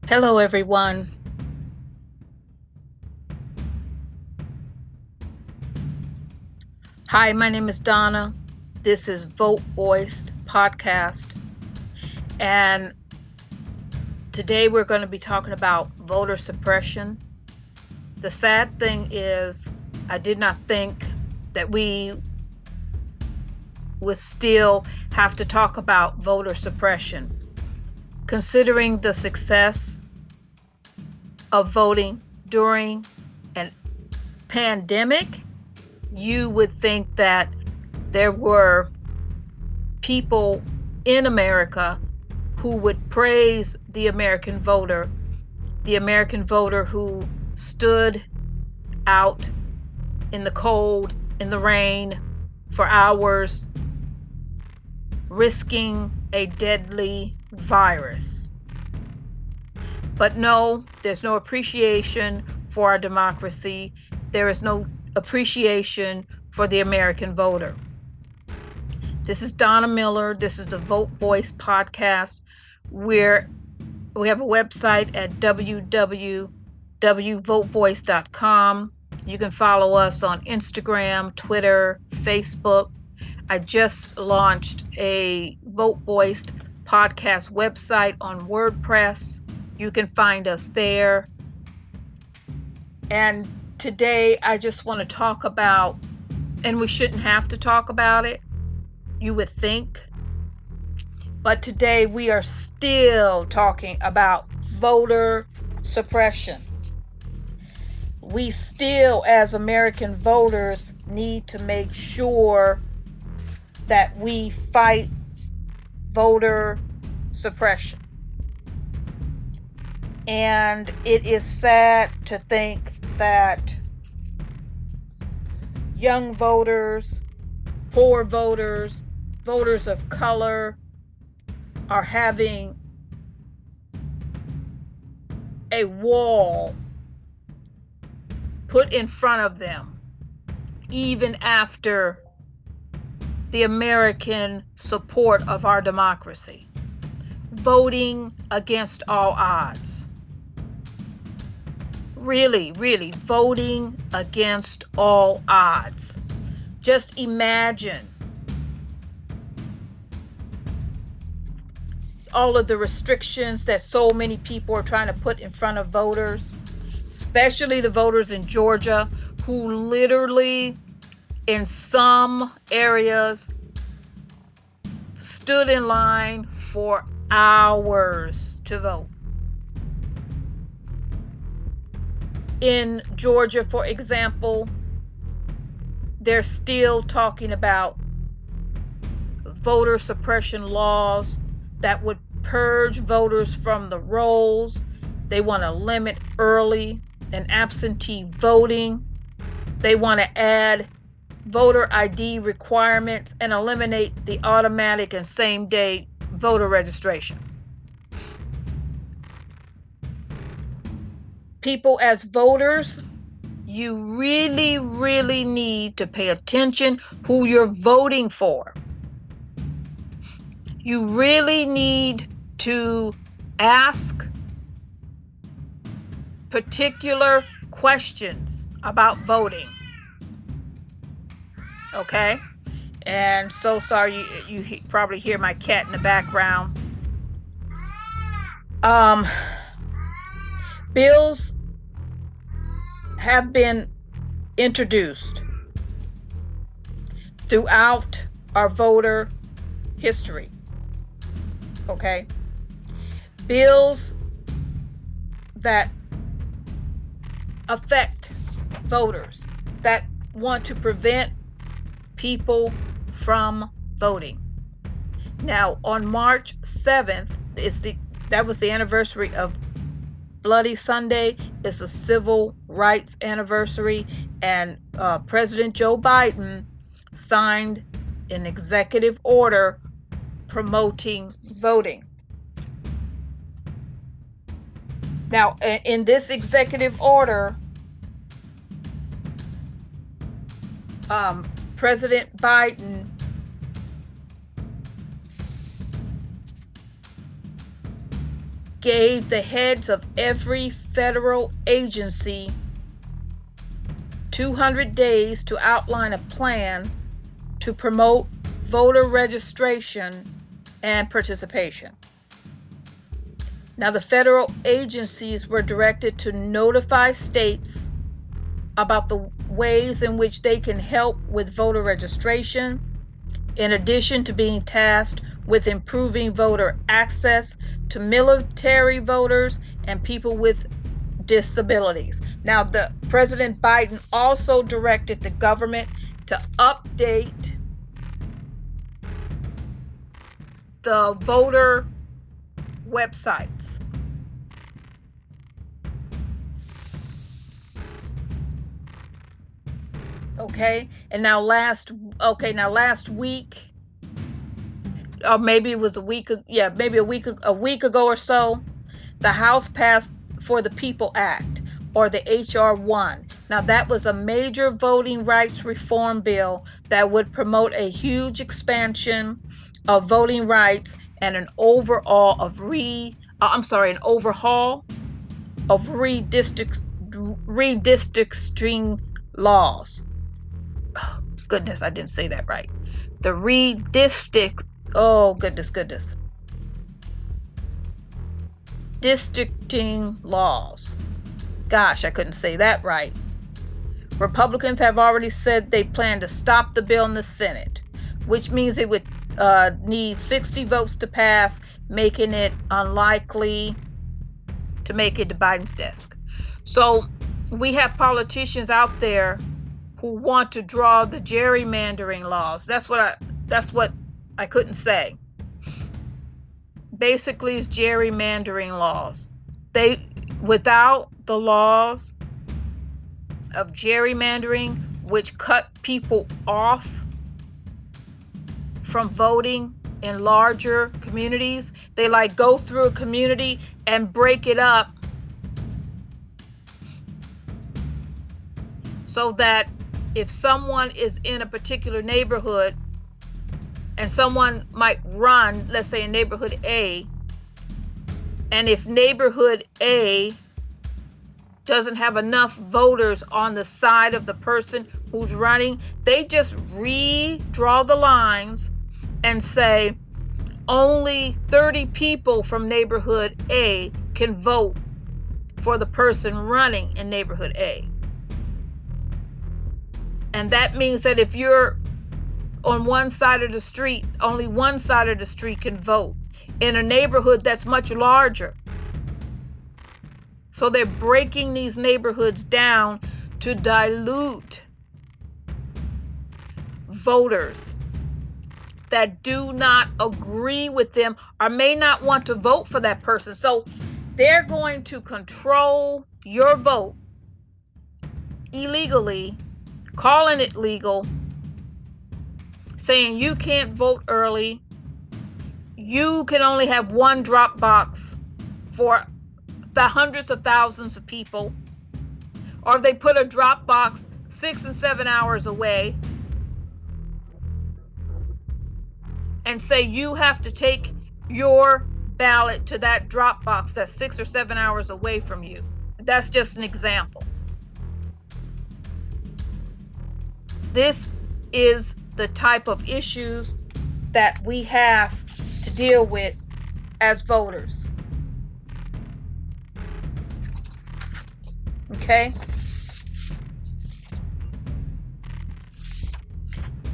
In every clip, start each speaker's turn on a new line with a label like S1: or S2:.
S1: Hello, everyone. Hi, my name is Donna. This is Vote Voiced Podcast. And today we're going to be talking about voter suppression. The sad thing is, I did not think that we would still have to talk about voter suppression. Considering the success of voting during a pandemic, you would think that there were people in America who would praise the American voter who stood out in the cold, in the rain for hours, risking a deadly virus. But no, there's no appreciation for our democracy. There is no appreciation for the American voter. This is Donna Miller. This is the Vote Voice podcast, where we have a website at www.votevoice.com. You can follow us on Instagram, Twitter, Facebook. I just launched a Vote Voiced podcast website on WordPress. You can find us there. And today I just want to talk about, and we shouldn't have to talk about it, you would think, but today we are still talking about voter suppression. We still, as American voters, need to make sure that we fight voter suppression. And it is sad to think that young voters, poor voters, voters of color are having a wall put in front of them, even after the American support of our democracy, voting against all odds. Really, voting against all odds. Just imagine all of the restrictions that so many people are trying to put in front of voters, especially the voters in Georgia, who literally, in some areas, stood in line for hours to vote. In Georgia, for example, they're still talking about voter suppression laws that would purge voters from the rolls. They want to limit early and absentee voting. They want to add voter ID requirements and eliminate the automatic and same-day voter registration. People, as voters, you really need to pay attention who you're voting for. You really need to ask particular questions about voting. Okay? And so sorry, you probably hear my cat in the background. Bills have been introduced throughout our voter history. Okay? Bills that affect voters, that want to prevent people from voting. Now, on March 7th, that was the anniversary of Bloody Sunday. It's a civil rights anniversary, and President Joe Biden signed an executive order promoting voting. Now, in this executive order, President Biden gave the heads of every federal agency 200 days to outline a plan to promote voter registration and participation. Now, the federal agencies were directed to notify states about the ways in which they can help with voter registration, in addition to being tasked with improving voter access to military voters and people with disabilities. Now, President Biden also directed the government to update the voter websites. Okay, and now last week, or maybe it was a week, maybe a week ago or so, the House passed For the People Act, or the H.R. 1. Now, that was a major voting rights reform bill that would promote a huge expansion of voting rights and an overhaul of redistricting laws. Oh, goodness, I didn't say that right. The districting laws. Gosh, I couldn't say that right. Republicans have already said they plan to stop the bill in the Senate, which means it would need 60 votes to pass, making it unlikely to make it to Biden's desk. So we have politicians out there who want to draw the gerrymandering laws. That's what I couldn't say. Basically, it's gerrymandering laws. Without the laws of gerrymandering, which cut people off from voting in larger communities, they go through a community and break it up so that if someone is in a particular neighborhood and someone might run, let's say in neighborhood A, and if neighborhood A doesn't have enough voters on the side of the person who's running, they just redraw the lines and say only 30 people from neighborhood A can vote for the person running in neighborhood A. And that means that if you're on one side of the street, only one side of the street can vote in a neighborhood that's much larger. So they're breaking these neighborhoods down to dilute voters that do not agree with them or may not want to vote for that person. So they're going to control your vote illegally, calling it legal, saying you can't vote early, you can only have one drop box for the hundreds of thousands of people, or they put a drop box 6 and 7 hours away and say you have to take your ballot to that drop box that's 6 or 7 hours away from you. That's just an example. This is the type of issues that we have to deal with as voters. Okay?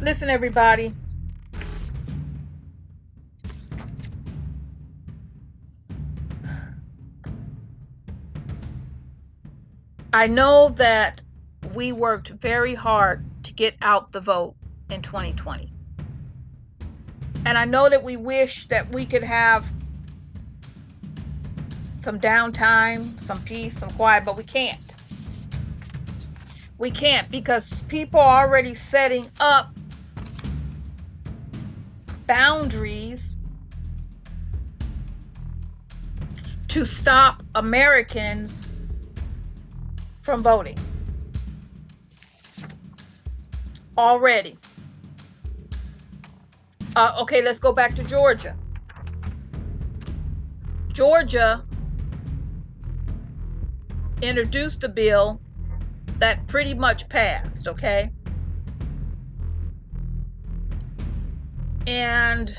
S1: Listen, everybody. I know that we worked very hard to get out the vote in 2020. And I know that we wish that we could have some downtime, some peace, some quiet, but we can't. We can't, because people are already setting up boundaries to stop Americans from voting. Already. Okay, let's go back to Georgia. Georgia introduced a bill that pretty much passed, okay? And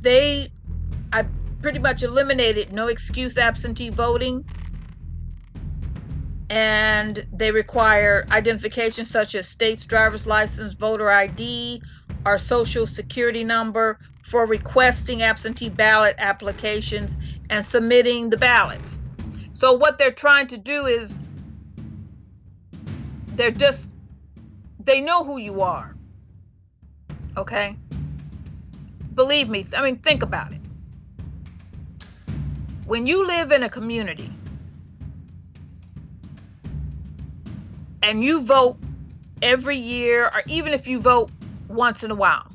S1: I pretty much eliminated no excuse absentee voting, and they require identification such as state's driver's license, voter ID, or social security number for requesting absentee ballot applications and submitting the ballots. So what they're trying to do is they know who you are, okay? Believe me, I mean, think about it. When you live in a community and you vote every year, or even if you vote once in a while,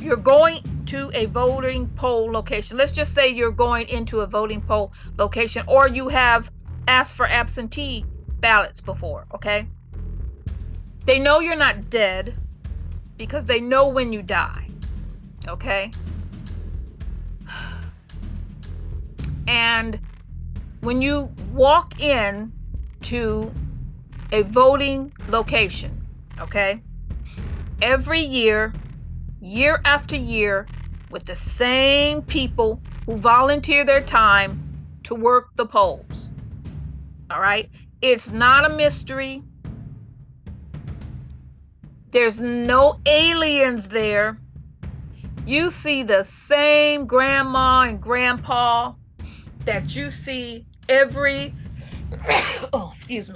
S1: you're going to a voting poll location. Let's just say you're going into a voting poll location, or you have asked for absentee ballots before, okay? They know you're not dead because they know when you die, okay? And when you walk in to a voting location, okay, every year, year after year, with the same people who volunteer their time to work the polls, all right? It's not a mystery. There's no aliens there. You see the same grandma and grandpa that you see every oh, excuse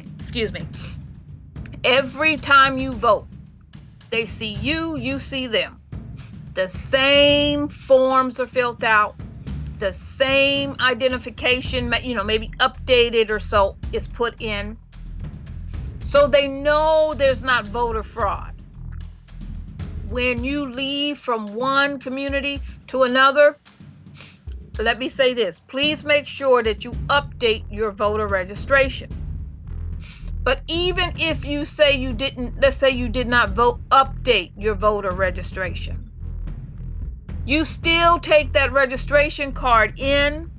S1: me, every time you vote. They see you, you see them. The same forms are filled out, the same identification, maybe updated or so, is put in. So they know there's not voter fraud. When you leave from one community to another, let me say this, please make sure that you update your voter registration. But even if you say you didn't, let's say you did not update your voter registration, you still take that registration card in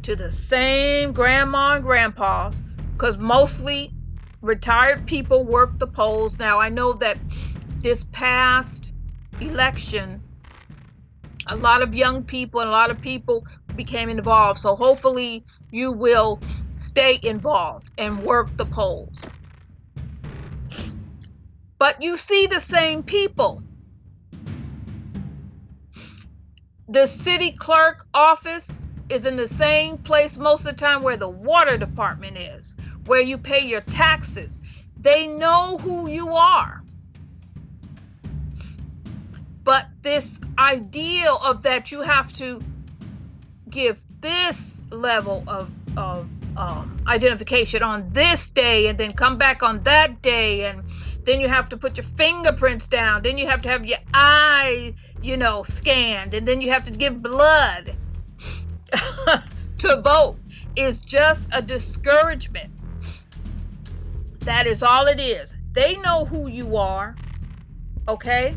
S1: to the same grandma and grandpas, because mostly retired people work the polls. Now, I know that this past election, a lot of young people and a lot of people became involved. So hopefully you will stay involved and work the polls. But you see the same people. The city clerk office is in the same place most of the time where the water department is, where you pay your taxes. They know who you are. But this ideal of that you have to give this level of identification on this day and then come back on that day, and then you have to put your fingerprints down, then you have to have your eye, scanned, and then you have to give blood to vote, is just a discouragement. That is all it is. They know who you are, okay?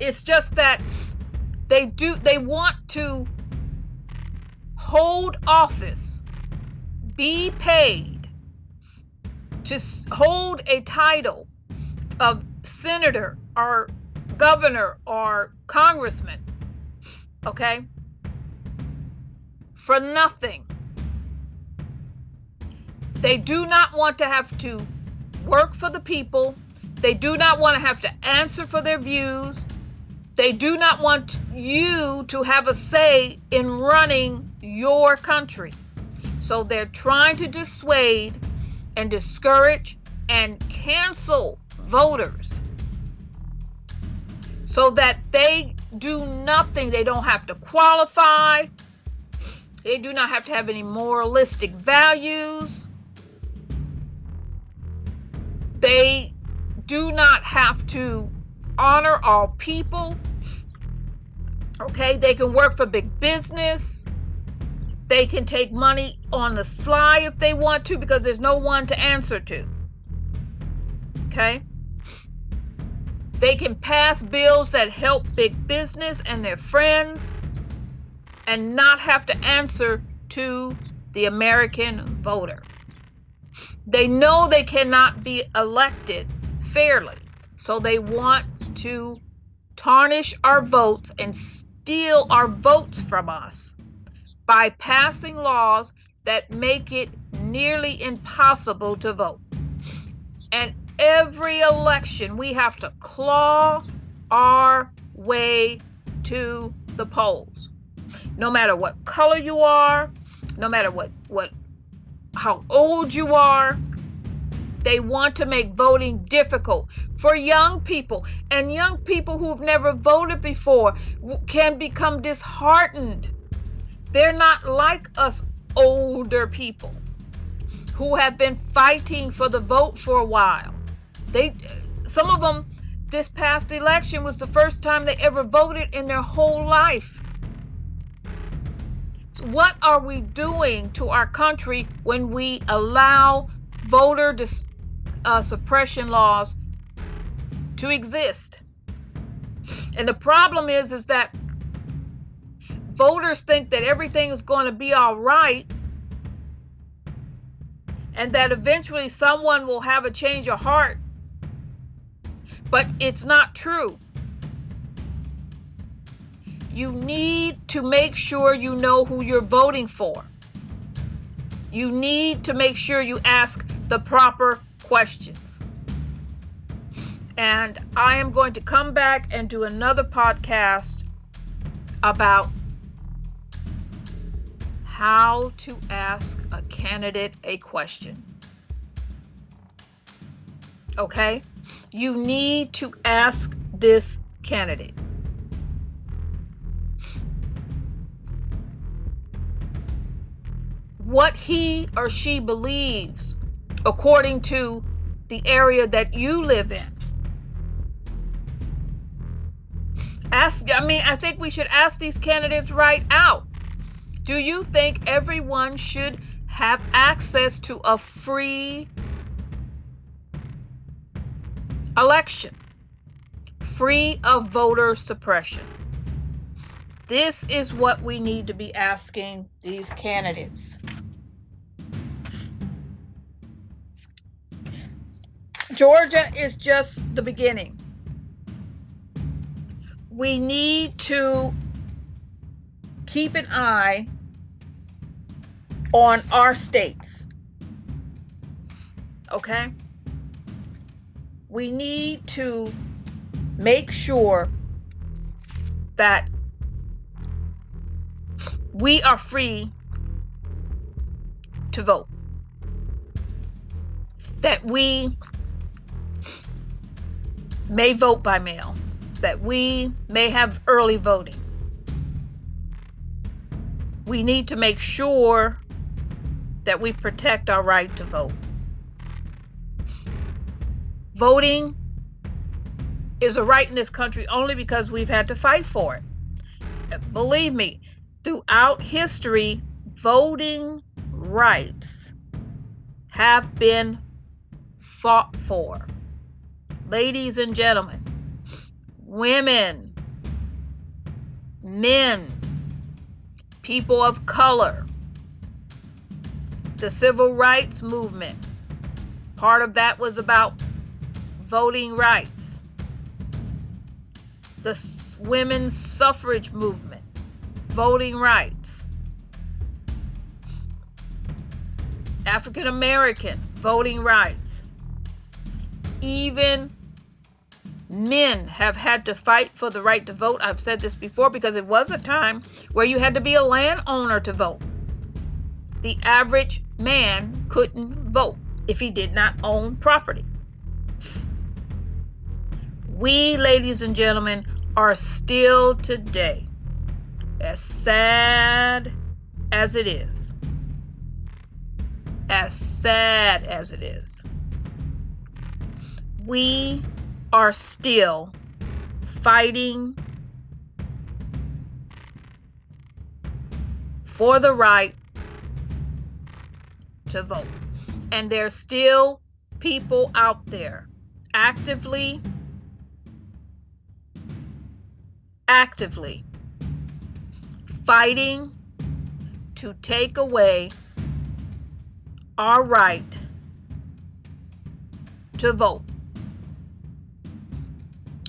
S1: It's just that they want to hold office, be paid to hold a title of senator or governor or congressman, okay, for nothing. They do not want to have to work for the people. They do not want to have to answer for their views. They do not want you to have a say in running your country. So they're trying to dissuade and discourage and cancel voters so that they do nothing. They don't have to qualify. They do not have to have any moralistic values. They do not have to honor all people. Okay, they can work for big business. They can take money on the sly if they want to, because there's no one to answer to. Okay? They can pass bills that help big business and their friends and not have to answer to the American voter. They know they cannot be elected fairly, so they want to tarnish our votes and steal our votes from us by passing laws that make it nearly impossible to vote. And every election, we have to claw our way to the polls. No matter what color you are, no matter how old you are, they want to make voting difficult for young people. And young people who've never voted before can become disheartened. They're not like us older people who have been fighting for the vote for a while. Some of them, this past election was the first time they ever voted in their whole life. So what are we doing to our country when we allow voter suppression laws to exist? And the problem is that voters think that everything is going to be all right, and that eventually someone will have a change of heart. But it's not true. You need to make sure you know who you're voting for. You need to make sure you ask the proper questions. And I am going to come back and do another podcast about how to ask a candidate a question. Okay? You need to ask this candidate, what he or she believes according to the area that you live in. I think we should ask these candidates right out. Do you think everyone should have access to a free election, free of voter suppression? This is what we need to be asking these candidates. Georgia is just the beginning. We need to keep an eye on our states. Okay? We need to make sure that we are free to vote, that we may vote by mail, that we may have early voting. We need to make sure that we protect our right to vote. Voting is a right in this country only because we've had to fight for it. Believe me, throughout history, voting rights have been fought for. Ladies and gentlemen, women, men, people of color, the civil rights movement, part of that was about voting rights. The women's suffrage movement, voting rights. African American, voting rights. Even men have had to fight for the right to vote. I've said this before because it was a time where you had to be a landowner to vote. The average man couldn't vote if he did not own property. We, ladies and gentlemen, are still today, as sad as it is, we are still fighting for the right to vote. And there's still people out there actively fighting to take away our right to vote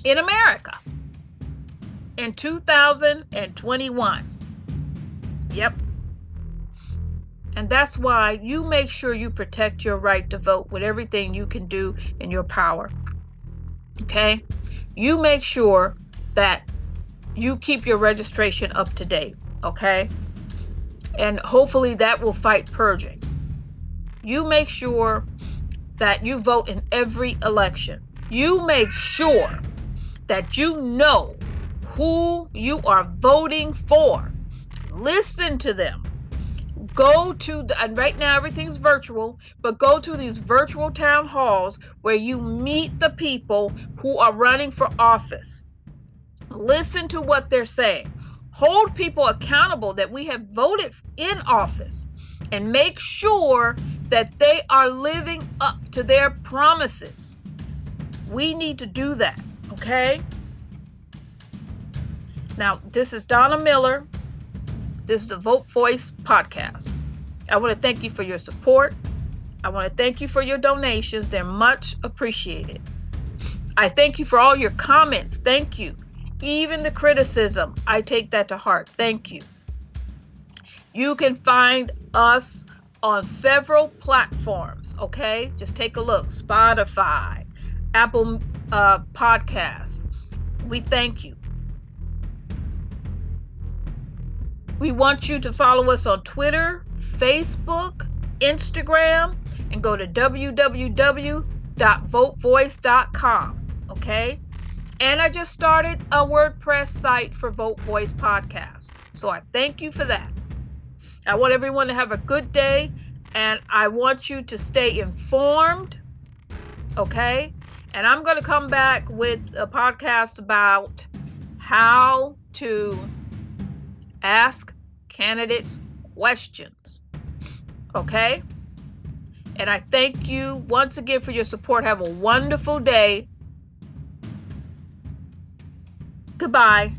S1: in America in 2021. Yep. And that's why you make sure you protect your right to vote with everything you can do in your power. Okay? You make sure that you keep your registration up to date. Okay? And hopefully that will fight purging. You make sure that you vote in every election. You make sure that you know who you are voting for. Listen to them. Go to and right now everything's virtual, but go to these virtual town halls where you meet the people who are running for office. Listen to what they're saying. Hold people accountable that we have voted in office, and make sure that they are living up to their promises. We need to do that, okay? Now, this is Donna Miller. This is the Vote Voice podcast. I want to thank you for your support. I want to thank you for your donations. They're much appreciated. I thank you for all your comments. Thank you. Even the criticism, I take that to heart. Thank you. You can find us on several platforms, okay? Just take a look. Spotify, Apple Podcasts. We thank you. We want you to follow us on Twitter, Facebook, Instagram, and go to www.votevoice.com, okay? And I just started a WordPress site for Vote Voice Podcast. So I thank you for that. I want everyone to have a good day, and I want you to stay informed, okay? And I'm going to come back with a podcast about how to ask candidates questions, okay? And I thank you once again for your support. Have a wonderful day. Goodbye.